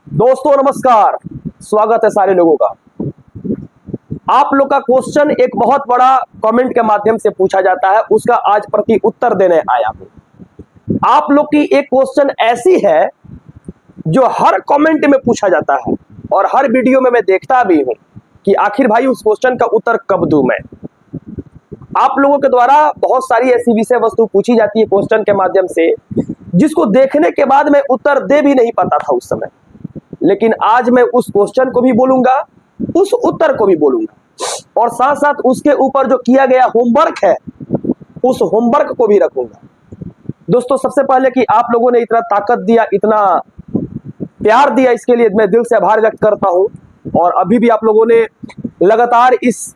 दोस्तों नमस्कार, स्वागत है सारे लोगों का। आप लोग का क्वेश्चन एक बहुत बड़ा कमेंट के माध्यम से पूछा जाता है, उसका आज प्रति उत्तर देने आया हूं। आप लोग की एक क्वेश्चन ऐसी है जो हर कमेंट में पूछा जाता है और हर वीडियो में मैं देखता भी हूं कि आखिर भाई उस क्वेश्चन का उत्तर कब दूं मैं। आप लोगों के द्वारा बहुत सारी ऐसी विषय वस्तु पूछी जाती है क्वेश्चन के माध्यम से, जिसको देखने के बाद मैं उत्तर दे भी नहीं पाता था उस समय, लेकिन आज मैं उस क्वेश्चन को भी बोलूंगा, उस उत्तर को भी बोलूंगा और साथ साथ उसके ऊपर जो किया गया होमवर्क है उस होमवर्क को भी रखूंगा। दोस्तों सबसे पहले कि आप लोगों ने इतना ताकत दिया, इतना प्यार दिया, इसके लिए मैं दिल से आभार व्यक्त करता हूं। और अभी भी आप लोगों ने लगातार इस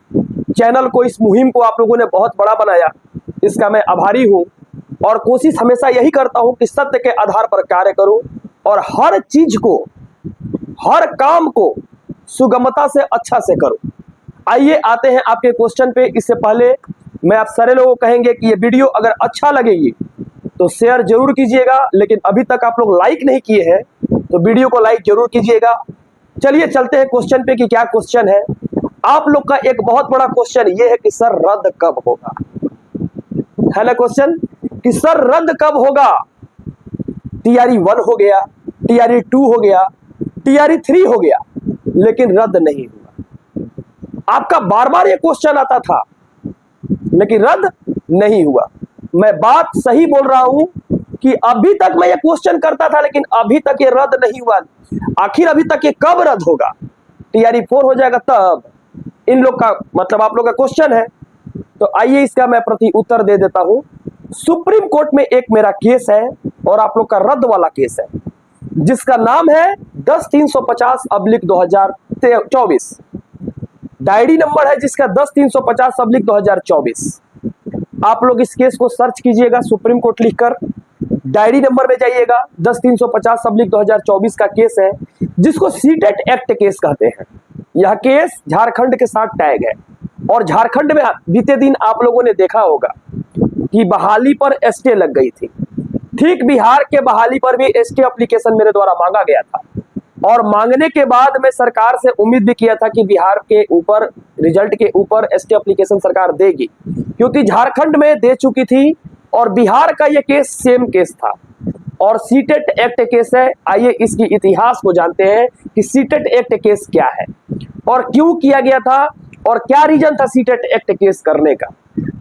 चैनल को, इस मुहिम को आप लोगों ने बहुत बड़ा बनाया, इसका मैं आभारी हूं। और कोशिश हमेशा यही करता हूं कि सत्य के आधार पर कार्य करूं और हर चीज को, हर काम को सुगमता से अच्छा से करूं। आइए आते हैं आपके क्वेश्चन पे। इससे पहले मैं आप सारे लोगों को कहेंगे कि ये वीडियो अगर अच्छा लगेगी तो शेयर जरूर कीजिएगा, लेकिन अभी तक आप लोग लाइक नहीं किए हैं तो वीडियो को लाइक जरूर कीजिएगा। चलिए चलते हैं क्वेश्चन पे कि क्या क्वेश्चन है। आप लोग का एक बहुत बड़ा क्वेश्चन ये है कि सर रद्द कब होगा, है ना क्वेश्चन कि सर रद्द कब होगा। टीआरई 1 हो गया, टीआरई 2 हो गया, टीआरई 3 हो गया, लेकिन रद्द नहीं हुआ। आपका बार बार ये क्वेश्चन आता था लेकिन रद्द नहीं हुआ। मैं बात सही बोल रहा हूं कि अभी तक मैं ये क्वेश्चन करता था लेकिन अभी तक ये रद्द नहीं हुआ। आखिर अभी तक ये कब रद्द होगा? टीआरई 4 हो जाएगा तब, इन लोग का मतलब आप लोग का क्वेश्चन है। तो आइए इसका मैं प्रति उत्तर दे देता हूं। सुप्रीम कोर्ट में एक मेरा केस है और आप लोग का रद्द वाला केस है, जिसका नाम है 10-350/2024। डायरी नंबर है जिसका 10-350/2024। आप लोग इस केस को सर्च कीजिएगा, सुप्रीम कोर्ट लिखकर डायरी नंबर में जाइएगा। 10-350/2024 का केस है, जिसको सीटेट एक्ट केस कहते हैं। यह केस झारखंड के साथ टैग है और झारखंड में बीते दिन आप लोगों ने देखा होगा कि बहाली पर स्टे लग गई थी। ठीक बिहार के बहाली पर भी स्टे एप्लीकेशन मेरे द्वारा मांगा गया था और मांगने के बाद मैं सरकार से उम्मीद भी किया था कि बिहार के ऊपर, रिजल्ट के ऊपर स्टे एप्लीकेशन सरकार देगी, क्योंकि झारखंड में दे चुकी थी और बिहार का यह केस सेम केस था और सीटेट एक्ट केस है। आइए इसकी इतिहास को जानते हैं कि सीटेट एक्ट केस क्या है और क्यों किया गया था और क्या रीजन था सीटेट एक्ट केस करने का।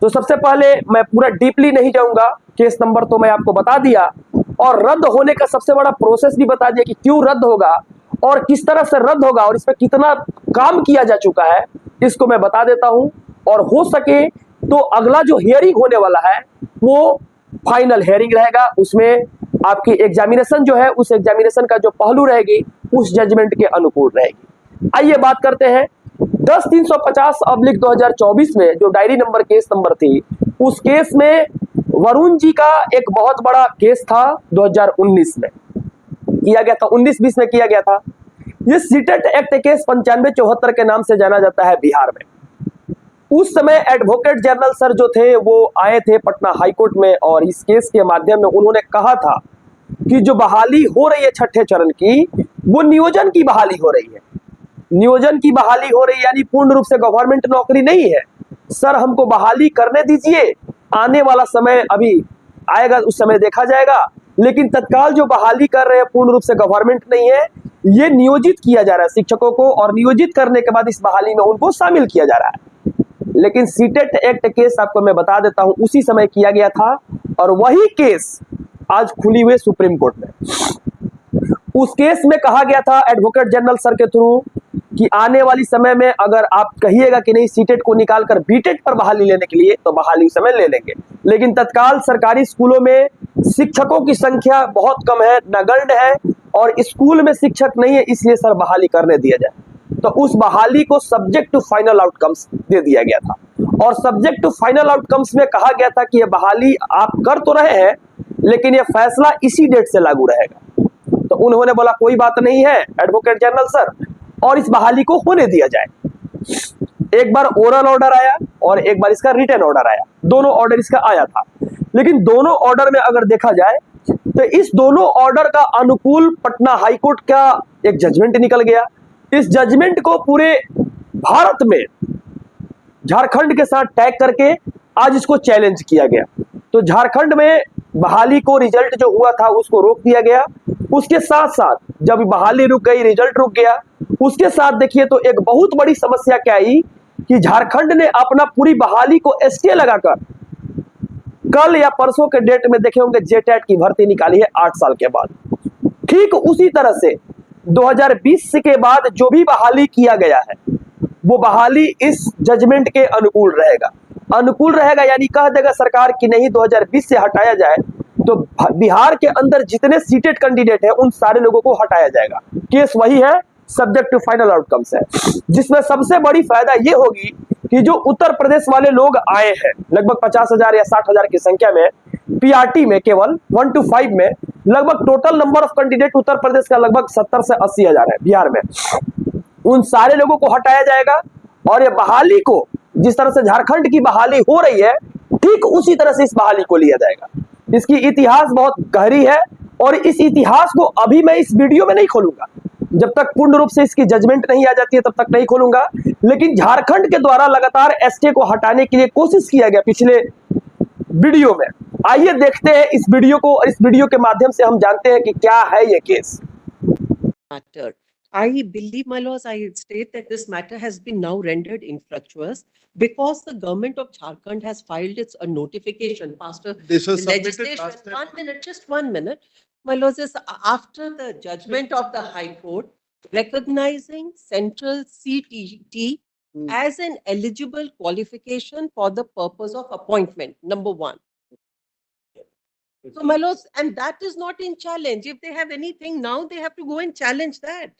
तो सबसे पहले मैं पूरा डीपली नहीं जाऊंगा, केस नंबर तो मैं आपको बता दिया और रद्द होने का सबसे बड़ा प्रोसेस भी बता दिया कि क्यों रद्द होगा और किस तरह से रद्द होगा और इस पर कितना काम किया जा चुका है, इसको मैं बता देता हूं। और हो सके तो अगला जो हियरिंग होने वाला है वो फाइनल हियरिंग रहेगा, उसमें आपकी एग्जामिनेशन जो है, उस एग्जामिनेशन का जो पहलू रहेगी उस जजमेंट के अनुकूल रहेगी। आइए बात करते हैं 10-350/2024 में जो डायरी नंबर केस नंबर थी, उस केस में वरुण जी का एक बहुत बड़ा केस था। 2019 में किया गया था, 19-20 में किया गया था। ये सीटेट एक्ट केस 9574 के नाम से जाना जाता है बिहार में। उस समय एडवोकेट जनरल सर जो थे वो आए थे पटना हाईकोर्ट में और इस केस के माध्यम में उन्होंने कहा था कि जो बहाली हो रही है छठे चरण की, वो नियोजन की बहाली हो रही है। नियोजन की बहाली हो रही है यानी पूर्ण रूप से गवर्नमेंट नौकरी नहीं है। सर हमको बहाली करने दीजिए, आने वाला समय अभी आएगा, उस समय देखा जाएगा, लेकिन तत्काल जो बहाली कर रहे हैं पूर्ण रूप से गवर्नमेंट नहीं है, ये नियोजित किया जा रहा है शिक्षकों को और नियोजित करने के बाद इस बहाली में उनको शामिल किया जा रहा है। लेकिन सीटेट एक्ट केस आपको मैं बता देता हूं उसी समय किया गया था और वही केस आज खुली हुई सुप्रीम कोर्ट में। उस केस में कहा गया था एडवोकेट जनरल सर के थ्रू कि आने वाली समय में अगर आप कहिएगा कि नहीं सीटेट को निकालकर बीटेट पर बहाली लेने के लिए, तो बहाली उस समय ले लेंगे, लेकिन तत्काल सरकारी स्कूलों में शिक्षकों की संख्या बहुत कम है, नगण्य है और स्कूल में शिक्षक नहीं है, इसलिए सर बहाली करने दिया जाए। तो उस बहाली को सब्जेक्ट टू फाइनल आउटकम्स दे दिया गया था और सब्जेक्ट टू फाइनल आउटकम्स में कहा गया था कि यह बहाली आप कर तो रहे हैं लेकिन यह फैसला इसी डेट से लागू रहेगा। तो उन्होंने बोला कोई बात नहीं है एडवोकेट जनरल सर, और इस बहाली को होने दिया जाए। एक बार ओरल ऑर्डर आया और एक बार इसका रिटन ऑर्डर आया, दोनों ऑर्डर इसका आया था। लेकिन दोनों ऑर्डर में अगर देखा जाए तो तो इस दोनों ऑर्डर का अनुकूल पटना हाईकोर्ट का एक जजमेंट निकल गया। इस जजमेंट को पूरे भारत में झारखंड के साथ टैग करके आज इसको चैलेंज किया गया। तो झारखंड में बहाली को रिजल्ट जो हुआ था उसको रोक दिया गया। उसके साथ साथ जब बहाली रुक गई, रिजल्ट रुक गया, उसके साथ देखिए तो एक बहुत बड़ी समस्या क्या आई कि झारखंड ने अपना पूरी बहाली को स्टे लगाकर कल या परसों के डेट में देखे होंगे जेटेट की भर्ती निकाली है 8 साल के बाद। ठीक उसी तरह से 2020 के बाद जो भी बहाली किया गया है वो बहाली इस जजमेंट के अनुकूल रहेगा। अनुकूल रहेगा यानी कह देगा सरकार कि नहीं 2020 से हटाया जाए तो बिहार के अंदर जितने सीटेड कैंडिडेट हैं उन सारे लोगों को हटाया जाएगा। केस वही है, सब्जेक्ट टू फाइनल आउटकम्स है, जिसमें सबसे बड़ी फायदा ये होगी कि जो उत्तर प्रदेश वाले लोग आए हैं लगभग 50,000 या 60,000 की संख्या में, पीआरटी में केवल 1 to 5 में लगभग total number of candidate Uttar Pradesh का लगभग 70 से 80,000 है बिहार में। उन सारे लोगों को हटाया जाएगा और ये बहाली को जिस तरह से झारखंड की बहाली हो रही है ठीक उसी तरह से इस बहाली को लिया जाएगा। इसकी इतिहास बहुत गहरी है और इस इतिहास को अभी मैं इस वीडियो में नहीं खोलूंगा, जब तक पूर्ण रूप से इसकी जजमेंट नहीं आ जाती है तब तक नहीं खोलूंगा। लेकिन झारखंड के द्वारा लगातार एसटे को हटाने के लिए कोशिश किया गया पिछले वीडियो में। आइए देखते हैं इस वीडियो को और इस वीडियो के माध्यम से हम जानते हैं कि क्या है ये case. I believe, my lords, I state that this matter has been now rendered infructuous because the government of Jharkhand has filed its notification. Pastor, This was submitted legislation. last time. 1 minute, just 1 minute. My lords, is after the judgment of the High Court recognizing central CTT as an eligible qualification for the purpose of appointment. Number 1. So, my lords, and that is not in challenge. If they have anything now, they have to go and challenge that.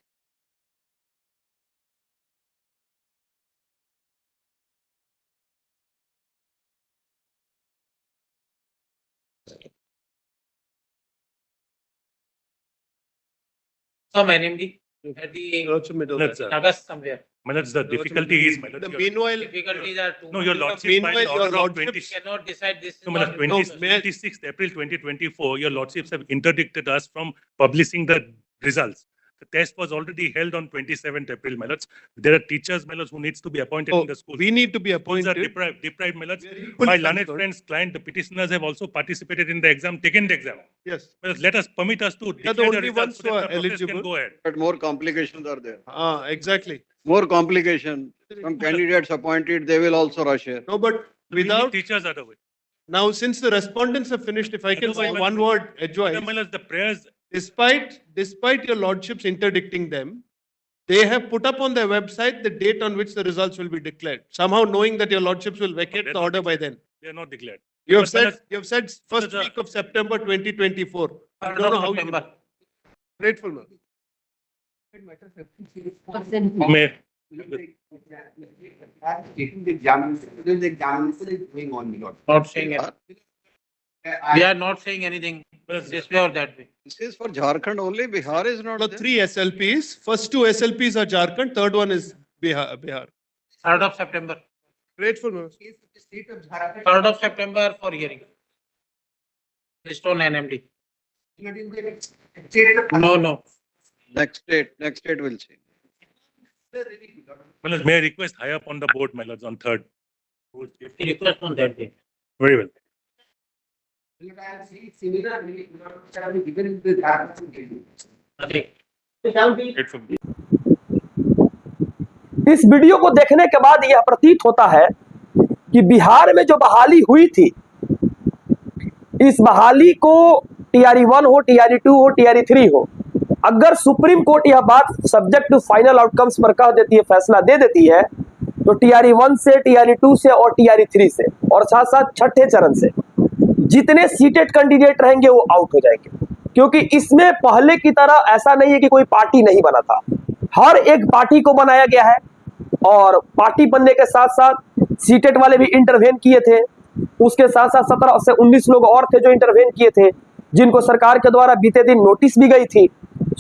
Some NMD at the Also middle. Let's, August somewhere. Manoj, the difficulty is, Manoj, The your- meanwhile, Difficulties are too. no, your much. lordship meanwhile, filed your order of lordship 20, Cannot decide this. is no, not Manoj, in 20 process. may I- 26th April 2024, your lordships have interdicted us from publishing the results. The test was already held on 27th April, Manoj. There are teachers, Manoj, who needs to be appointed oh, in the school. we need to be Schools are appointed. deprived, Manoj. We are equally My learned concerned. friends, client, the petitioners have also participated in the exam, taken the exam. Yes. Manoj, let us, permit us to are the declare the only results ones so who that are the process can eligible. go ahead. But more complications are there. Exactly. More complication. Some candidates appointed, they will also rush here. No, but We need without, teachers are the way. now since the respondents have finished, if I can say Otherwise, one word edgewise, Manoj, the prayers, despite your lordships interdicting them, they have put up on their website the date on which the results will be declared. Somehow knowing that your lordships will vacate the order by then. they are not declared. You have But said, Manoj- you have said first Manoj, week of September 2024. I Third don't know of how you. September. Grateful, man. May, The examination is going on, my lord. Not saying it. We are not saying anything this way or that way. This is for Jharkhand only, Bihar is not No, there. 3 SLPs. First 2 SLPs are Jharkhand, third one is Bihar. 3rd of September. Grateful, man. Case of the state of Jharkhand. 3rd of September for hearing. Based on NMD. Not in the state of- No. Next state will change. Manoj, may I request high up on the board, my lords, on third? The request on that day. Very well. What I am saying, similar, shall be given in the Jharkhand. Nothing. Grateful. इस video को देखने के बाद यह प्रतीत होता है कि बिहार में जो बहाली हुई थी, इस बहाली को टीआरई 1 हो, टीआरई 2 हो, टीआरई 3 हो, अगर सुप्रीम कोर्ट यह बात सब्जेक्ट टू फाइनल आउटकम्स पर कह देती है, फैसला दे देती है, तो टीआरई 1 से, टीआरई 2 से और टीआरई 3 से और साथ साथ छठे चरण से जितने सीटेड कैंडिडेट रहेंगे वो आउट हो जाएंगे। क्योंकि इसमें पहले की तरह ऐसा नहीं है कि कोई पार्टी नहीं बना था, हर एक पार्टी को बनाया गया है और पार्टी बनने के साथ साथ सीटेड वाले भी इंटरवेन किए थे। उसके साथ साथ 17 से 19 लोग और थे जो इंटरवेन किए थे, जिनको सरकार के द्वारा बीते दिन नोटिस भी गई थी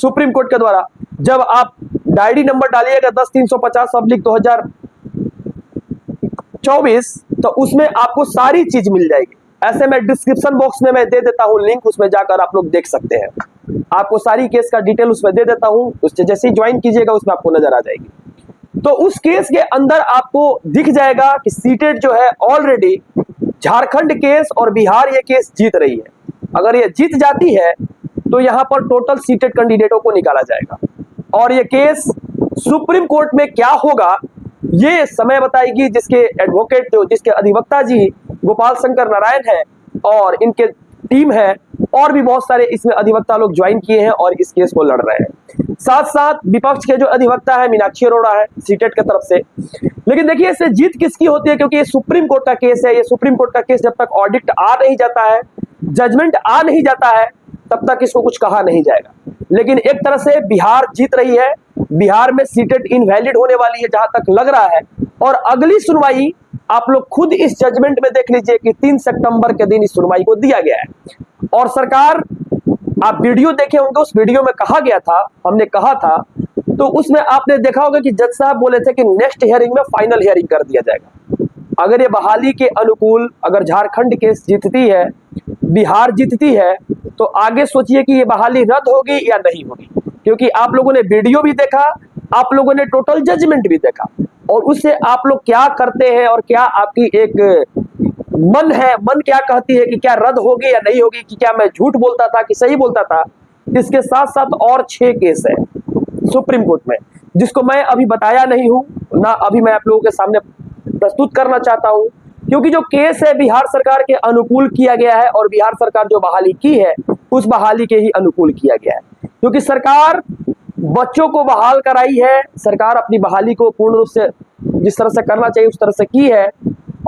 सुप्रीम कोर्ट के द्वारा। जब आप डायरी नंबर डालिएगा 10-350/2024 तो उसमें आपको सारी चीज मिल जाएगी। ऐसे में डिस्क्रिप्शन बॉक्स में मैं दे देता हूं लिंक, उसमें जाकर आप लोग देख सकते हैं। आपको सारी केस का डिटेल उसमें दे देता हूं, उससे जैसे ही ज्वाइन कीजिएगा उसमें आपको नजर आ जाएगी। तो उस केस के अंदर आपको दिख जाएगा कि सीटेट जो है ऑलरेडी झारखंड केस और बिहार ये केस जीत रही है। अगर ये जीत जाती है तो यहां पर टोटल सीटेट कैंडिडेटों को निकाला जाएगा और ये केस सुप्रीम कोर्ट में क्या होगा ये समय बताएगी, जिसके एडवोकेट जो जिसके अधिवक्ता जी गोपाल शंकर नारायण है और इनके टीम है और भी बहुत सारे इसमें अधिवक्ता लोग ज्वाइन किए हैं और इस केस को लड़ रहे हैं। साथ साथ विपक्ष के जो अधिवक्ता है मीनाक्षी अरोड़ा है सीटेट की तरफ से। लेकिन देखिए इसमें जीत किसकी होती है, क्योंकि ये सुप्रीम कोर्ट का केस है। ये सुप्रीम कोर्ट का केस जब तक ऑडिट आ नहीं जाता है, जजमेंट आ नहीं जाता है, तब तक इसको कुछ कहा नहीं जाएगा। लेकिन एक तरह से बिहार जीत रही है, बिहार में सीटेट इनवैलिड होने वाली है जहां तक लग रहा है। और अगली सुनवाई आप लोग खुद इस जजमेंट में देख लीजिए कि 3 सितंबर के दिन इस सुनवाई को दिया गया है। और सरकार, आप वीडियो देखे होंगे, उस वीडियो में कहा गया था, हमने कहा था, तो उसमें आपने देखा होगा कि जज साहब बोले थे कि नेक्स्ट हियरिंग में फाइनल हियरिंग कर दिया जाएगा। अगर ये बहाली के अनुकूल अगर झारखंड केस जीतती है, बिहार जीतती है, तो आगे सोचिए कि ये बहाली रद्द होगी या नहीं होगी, क्योंकि आप लोगों ने वीडियो भी देखा, आप लोगों ने टोटल जजमेंट भी देखा और उससे आप लोग क्या करते हैं और क्या आपकी एक मन क्या कहती है कि क्या रद्द होगी या नहीं होगी, कि क्या मैं झूठ बोलता था कि सही बोलता था। इसके साथ साथ और 6 केस है सुप्रीम कोर्ट में, जिसको मैं अभी बताया नहीं हूं ना, अभी मैं आप लोगों के सामने प्रस्तुत करना चाहता हूं, क्योंकि जो केस है बिहार सरकार के अनुकूल किया गया है और बिहार सरकार जो बहाली की है उस बहाली के ही अनुकूल किया गया है। क्योंकि सरकार बच्चों को बहाल कराई है, सरकार अपनी बहाली को पूर्ण रूप से जिस तरह से करना चाहिए उस तरह से की है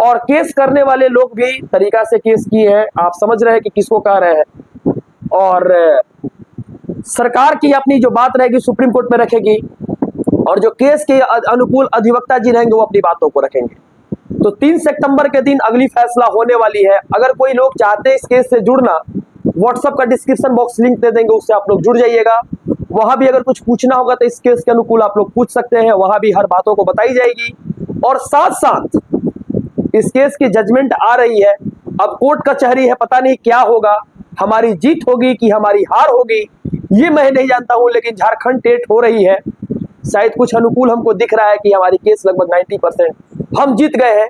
और केस करने वाले लोग भी तरीका से केस किए हैं। आप समझ रहे हैं कि किसको कह रहे हैं। और सरकार की अपनी जो बात रहेगी सुप्रीम कोर्ट में रखेगी और जो केस के अनुकूल अधिवक्ता जी रहेंगे वो अपनी बातों को रखेंगे। तो 3 सितंबर के दिन अगली फैसला होने वाली है। अगर कोई लोग चाहते हैं इस केस से जुड़ना, व्हाट्सएप का डिस्क्रिप्शन बॉक्स लिंक दे देंगे, उससे आप लोग जुड़ जाइएगा। वहां भी अगर कुछ पूछना होगा तो इस केस के अनुकूल आप लोग पूछ सकते हैं, वहां भी हर बातों को बताई जाएगी। और साथ साथ इस केस की जजमेंट आ रही है, अब कोर्ट कचहरी है, पता नहीं क्या होगा, हमारी जीत होगी कि हमारी हार होगी ये मैं नहीं जानता हूं, लेकिन झारखंड टेट हो रही है। शायद कुछ अनुकूल हमको दिख रहा है कि हमारी केस लगभग 90% हम जीत गए हैं,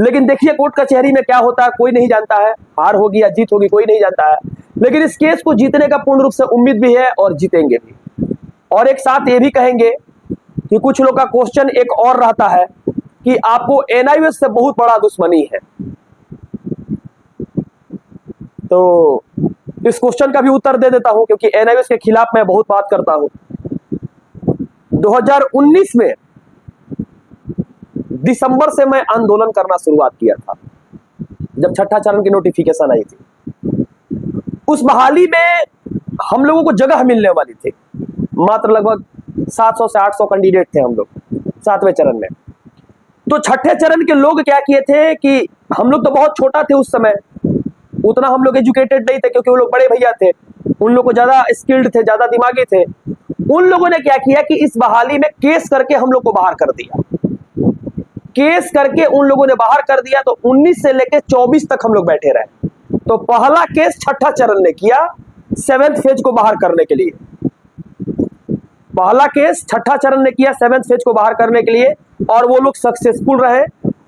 लेकिन देखिए कोर्ट कचहरी में क्या होता है कोई नहीं जानता है, हार होगी या जीत होगी कोई नहीं जानता है। लेकिन इस केस को जीतने का पूर्ण रूप से उम्मीद भी है और जीतेंगे भी। और एक साथ ये भी कहेंगे कि कुछ लोग का क्वेश्चन एक और रहता है कि आपको एनआईओएस से बहुत बड़ा दुश्मनी है, तो इस क्वेश्चन का भी उत्तर दे देता हूं, क्योंकि एनआईओएस के खिलाफ मैं बहुत बात करता हूं। 2019 में दिसंबर से मैं आंदोलन करना शुरुआत किया था, जब छठा चरण की नोटिफिकेशन आई थी। उस बहाली में हम लोगों को जगह मिलने वाली थी, मात्र लगभग 700 से 800 कैंडिडेट थे हम लोग 7वें चरण में। तो छठे चरण के लोग क्या किए थे कि हम लोग तो बहुत छोटा थे उस समय, उतना हम लोग एजुकेटेड नहीं थे, क्योंकि वो लोग बड़े भैया थे, उन लोग को ज्यादा स्किल्ड थे, ज्यादा दिमागी थे। उन लोगों ने क्या किया कि इस बहाली में केस करके हम लोग को बाहर कर दिया, केस करके उन लोगों ने बाहर कर दिया। तो 19 से लेकर 24 तक हम लोग बैठे रहे। तो पहला केस छठा चरण ने किया 7th फेज को बाहर करने के लिए, पहला केस छठा चरण ने किया 7th फेज को बाहर करने के लिए, और वो लोग सक्सेसफुल रहे।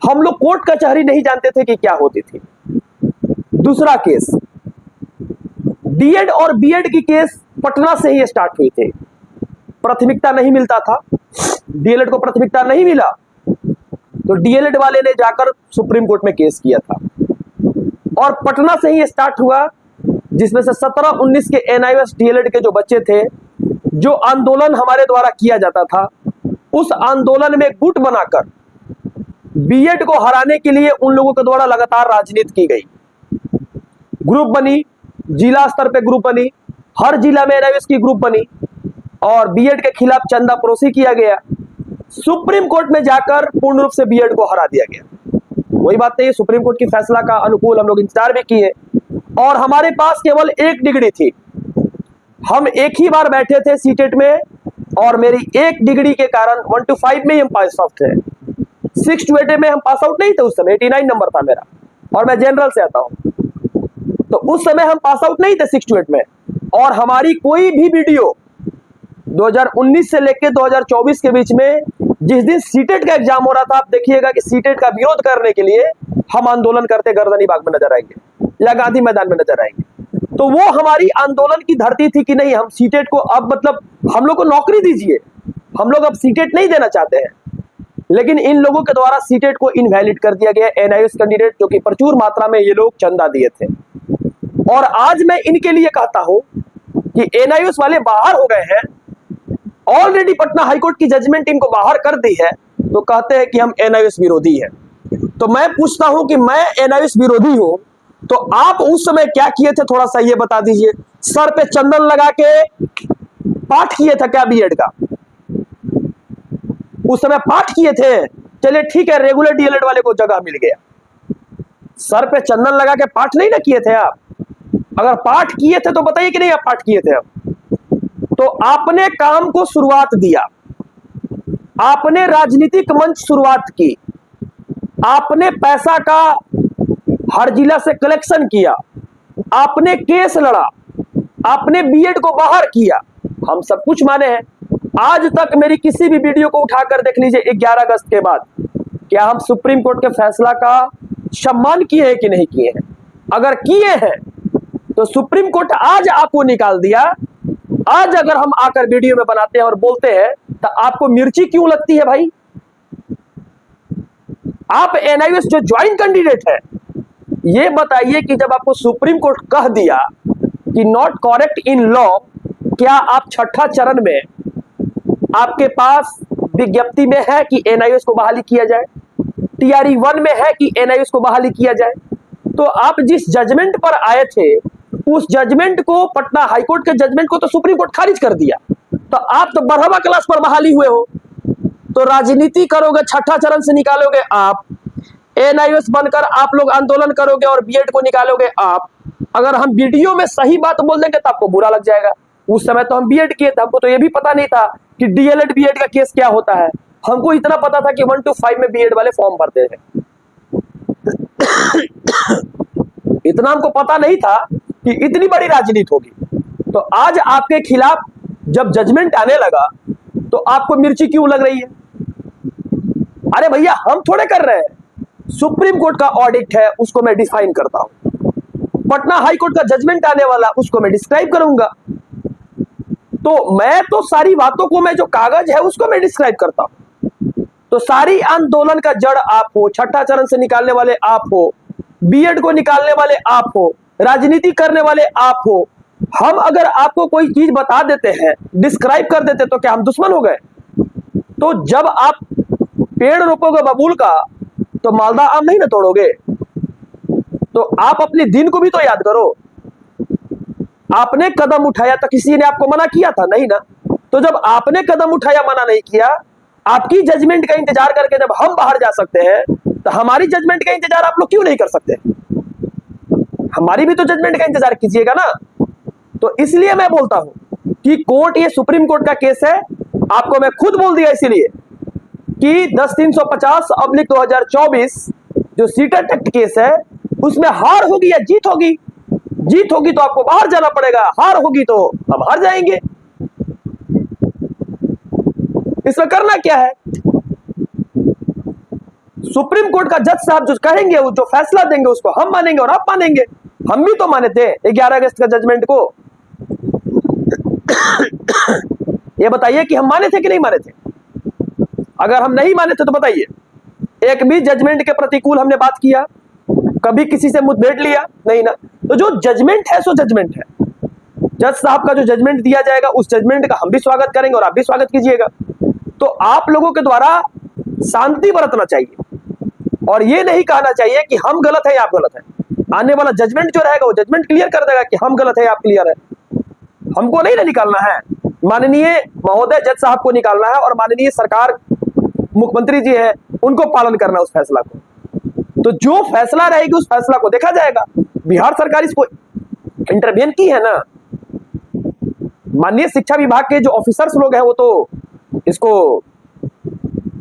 हम लोग कोर्ट कचहरी नहीं जानते थे कि क्या होती थी। दूसरा केस डीएड और बीएड की केस पटना से ही स्टार्ट हुई थी। प्राथमिकता नहीं मिलता था, डीएलएड को प्राथमिकता नहीं मिला, तो डीएलएड वाले ने जाकर सुप्रीम कोर्ट में केस किया था और पटना से ही स्टार्ट हुआ, जिसमें से 17-19 के एनआईओएस डीएलएड के जो बच्चे थे, जो आंदोलन हमारे द्वारा किया जाता था, उस आंदोलन में गुट बनाकर बीएड को हराने के लिए उन लोगों के द्वारा लगातार राजनीति की गई। ग्रुप बनी, जिला स्तर पे ग्रुप बनी, हर जिला में एनआईओएस की ग्रुप बनी और बीएड के खिलाफ चंदापरोसी किया गया। सुप्रीम कोर्ट में जाकर पूर्ण रूप से बीएड को हरा दिया गया। वही बात नहीं, सुप्रीम कोर्ट की फैसला का अनुकूल हम लोग इंतजार भी किए और हमारे पास केवल 1 डिग्री थी। हम एक ही बार बैठे थे सीटेट में और मेरी 1 डिग्री के कारण 1 to 5 में ही हम पास आउट थे। 6 to 8 में हम पास आउट नहीं थे, उस समय 89 नंबर था मेरा और मैं जनरल से आता हूं। तो उस समय हम पास आउट नहीं थे 6 to 8 में, और हमारी कोई भी वीडियो 2019 से लेकर 2024 के बीच में जिस दिन सीटेट का एग्जाम हो रहा था, आप देखिएगा कि सीटेट का विरोध करने के लिए हम आंदोलन करते गर्दनी बाग में नजर आएंगे या गांधी मैदान में नजर आएंगे। तो वो हमारी आंदोलन की धरती थी कि नहीं, हम सीटेट को अब मतलब हम लोग को नौकरी दीजिए, हम लोग अब सीटेट नहीं देना चाहते हैं। लेकिन इन लोगों के द्वारा सीटेट को इनवैलिड कर दिया गया, एनआईएस कैंडिडेट जो कि प्रचुर मात्रा में ये लोग चंदा दिए थे। और आज मैं इनके लिए कहता हूं कि एनआईएस वाले बाहर हो गए हैं, ऑलरेडी पटना हाईकोर्ट की जजमेंट इनको बाहर कर दी है, तो कहते हैं कि हम एनआईएस विरोधी है। तो मैं पूछता हूं कि मैं एनआईएस विरोधी हूं तो आप उस समय क्या किए थे, थोड़ा सा ये बता दीजिए। सर पे चंदन लगा के पाठ किए थे क्या बीएड का? उस समय पाठ किए थे, चलिए ठीक है, रेगुलर डीएलएड वाले को जगह मिल गया। सर पे चंदन लगा के पाठ नहीं ना किए थे आप? अगर पाठ किए थे तो बताइए कि नहीं आप पाठ किए थे आप? तो आपने काम को शुरुआत दिया, आपने राजनीतिक मंच शुरुआत की, आपने पैसा का हर जिला से कलेक्शन किया, आपने केस लड़ा, आपने बीएड को बाहर किया, हम सब कुछ माने हैं। आज तक मेरी किसी भी वीडियो को उठाकर देख लीजिए 11 अगस्त के बाद, क्या हम सुप्रीम कोर्ट के फैसला का सम्मान किए हैं कि नहीं किए हैं? अगर किए हैं तो सुप्रीम कोर्ट आज आपको निकाल दिया। आज अगर हम आकर वीडियो में बनाते हैं और बोलते हैं तो आपको मिर्ची क्यों लगती है भाई? आप एनआईएस जो ज्वाइंट कैंडिडेट है, ये बताइए कि जब आपको सुप्रीम कोर्ट कह दिया कि नॉट करेक्ट इन लॉ, क्या आप छठा चरण में आपके पास विज्ञप्ति में है कि एनआईएस को बहाली किया जाए, टीआरई 1 में है कि एनआईएस को बहाली किया जाए? तो आप जिस जजमेंट पर आए थे उस जजमेंट को, पटना हाईकोर्ट के जजमेंट को तो सुप्रीम कोर्ट खारिज कर दिया। तो आप तो 12वां क्लास पर बहाली हुए हो, तो राजनीति करोगे, छठा चरण से निकालोगे आप, एनआईएस बनकर आप लोग आंदोलन करोगे और बीएड को निकालोगे आप। अगर हम वीडियो में सही बात बोल देंगे तो आपको बुरा लग जाएगा। उस समय तो हम बीएड किए थे, हमको तो ये भी पता नहीं था कि डीएलएड बीएड का केस क्या होता है। हमको इतना पता था कि 1 to 5 में बीएड वाले फॉर्म भरते हैं। इतना हमको पता नहीं था कि इतनी बड़ी राजनीति होगी। तो आज आपके खिलाफ जब जजमेंट आने लगा तो आपको मिर्ची क्यों लग रही है? अरे भैया, हम थोड़े कर रहे हैं, सुप्रीम कोर्ट का ऑडिट है, उसको मैं डिफाइन करता हूं। पटना हाई कोर्ट का जजमेंट आने वाला, उसको मैं डिस्क्राइब करूंगा। तो मैं तो सारी बातों को, मैं जो कागज है उसको मैं डिस्क्राइब करता हूं। तो सारी आंदोलन का जड़ आप हो, छठा चरण से निकालने वाले आप हो, बीएड को निकालने वाले आप हो, राजनीति करने वाले आप हो। हम अगर आपको कोई चीज बता देते हैं, डिस्क्राइब कर देते, तो क्या हम दुश्मन हो गए? तो जब आप पेड़ रोपोगे बबूल का तो मालदा आम नहीं ना तोड़ोगे। तो आप अपने दिन को भी तो याद करो। आपने कदम उठाया तो किसी ने आपको मना किया था? नहीं ना। तो जब आपने कदम उठाया, मना नहीं किया, आपकी जजमेंट का इंतजार करके जब हम बाहर जा सकते हैं, तो हमारी जजमेंट का इंतजार आप लोग क्यों नहीं कर सकते? हमारी भी तो जजमेंट का इंतजार कीजिएगा ना। तो इसलिए मैं बोलता हूं कि कोर्ट, ये सुप्रीम कोर्ट का केस है, आपको मैं खुद बोल दिया इसलिए कि 10-350/2024 जो सीटेट एक्ट केस है, उसमें हार होगी या जीत होगी। जीत होगी तो आपको बाहर जाना पड़ेगा, हार होगी तो हम हार जाएंगे। इसमें करना क्या है? सुप्रीम कोर्ट का जज साहब जो कहेंगे, वो जो फैसला देंगे, उसको हम मानेंगे और आप मानेंगे। हम भी तो माने थे 11 अगस्त का जजमेंट को। ये बताइए कि हम माने थे कि नहीं माने थे? अगर हम नहीं माने थे तो बताइए, एक भी जजमेंट के प्रतिकूल हमने बात किया? कभी किसी से मुठभेड़ लिया? नहीं ना। तो जो जजमेंट है सो जजमेंट है। जज साहब का जो जजमेंट दिया जाएगा, उस जजमेंट का हम भी स्वागत करेंगे और आप भी स्वागत कीजिएगा। तो आप लोगों के द्वारा शांति बरतना चाहिए और ये नहीं कहना चाहिए कि हम गलत है या आप गलत है। आने वाला जजमेंट जो रहेगा वो जजमेंट क्लियर कर देगा कि हम गलत है, आप क्लियर है। हमको नहीं ना निकालना है, माननीय महोदय जज साहब को निकालना है और माननीय सरकार, मुख्यमंत्री जी है, उनको पालन करना है उस फैसला को। तो जो फैसला रहेगी उस फैसला को देखा जाएगा। बिहार सरकार इसको इंटरवेन की है ना। माननीय शिक्षा विभाग के जो ऑफिसर्स लोग हैं वो तो इसको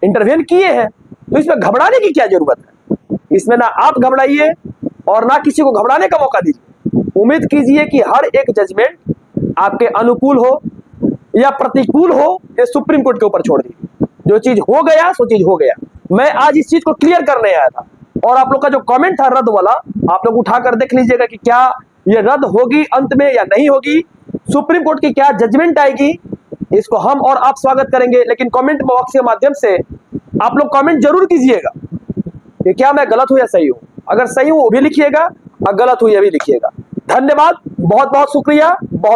इंटरवेन किए हैं। तो इसमें घबराने की क्या जरूरत है? इसमें ना आप घबराइए और ना किसी को घबराने का मौका दीजिए। उम्मीद कीजिए कि हर एक जजमेंट आपके अनुकूल हो या प्रतिकूल हो, ये सुप्रीम कोर्ट के ऊपर छोड़ दीजिए। जो चीज हो गया सो चीज हो गया। मैं आज इस चीज को क्लियर करने आया था, और आप लोग का जो कमेंट था रद्द वाला, आप लोग उठाकर देख लीजिएगा कि क्या ये रद्द होगी अंत में या नहीं होगी, सुप्रीम कोर्ट की क्या जजमेंट आएगी, इसको हम और आप स्वागत करेंगे। लेकिन कमेंट बॉक्स के माध्यम से आप लोग कमेंट जरूर कीजिएगा कि क्या मैं गलत हूं या सही हूं। अगर सही हूं वो भी लिखिएगा और गलत हूं ये भी लिखिएगा। धन्यवाद, बहुत बहुत शुक्रिया। बहुत